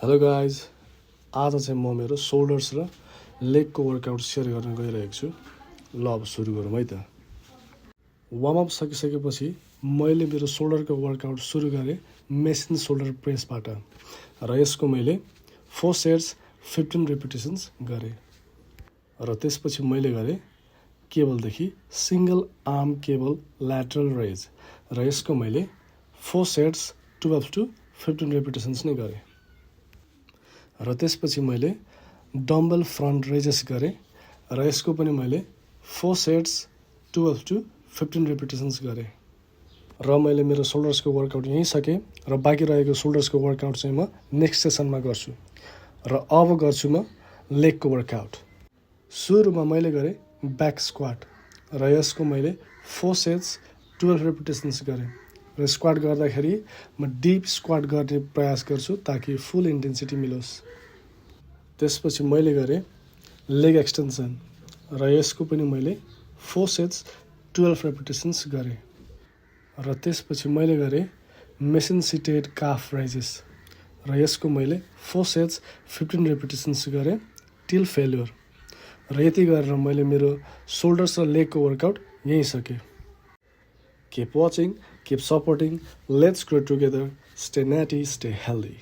Hello guys, आज चाहिँ म मेरो सोल्डर्स र लेगको वर्कआउट सेयर गर्न गइरहेको छु। ल अब सुरु गरौँ है त। वार्मअप सकिसकेपछि मैले मेरो सोल्डरको वर्कआउट सुरु गरेँ मेसिन सोल्डर प्रेसबाट र यसको मैले 4 सेट्स 15 रिपिटेसन्स गरेँ र त्यसपछि मैले गरेँ केबलदेखि single arm cable lateral raise र यसको मैले 4 सेट्स 12 to 15 रिपिटेसन्स नै गरेँ र त्यसपछि मैले डम्बल फ्रन्ट रेजेस गरेँ र यसको पनि मैले 4 सेट्स 12 to 15 रिपिटेसन्स गरेँ र मैले मेरो सोल्डर्सको वर्कआउट यहीँ सकेँ र बाँकी रहेको सोल्डर्सको वर्कआउट चाहिँ म नेक्स्ट सेसनमा गर्छु र अब गर्छु म लेगको वर्कआउट। सुरुमा मैले गरेँ ब्याक स्क्वाट र यसको मैले 4 सेट्स 12 रिपिटेसन्स गरेँ र स्क्वाट गर्दाखेरि म डिप स्क्वाट गर्ने प्रयास गर्छु ताकि फुल इन्टेन्सिटी मिलोस्। त्यसपछि मैले गरेँ लेग एक्सटेन्सन र यसको पनि मैले 4 सेट्स 12 रिपिटेसन्स गरेँ र त्यसपछि मैले गरेँ मेसिन सिटेड काफ राइजेस र यसको मैले 4 सेट्स 15 रिपिटेसन्स गरेँ टिल फेल्युर र यति गरेर मैले मेरो सोल्डर्स र लेगको वर्कआउट यहीँ सकेँ। Keep watching, keep supporting, let's grow together, stay natty, stay healthy.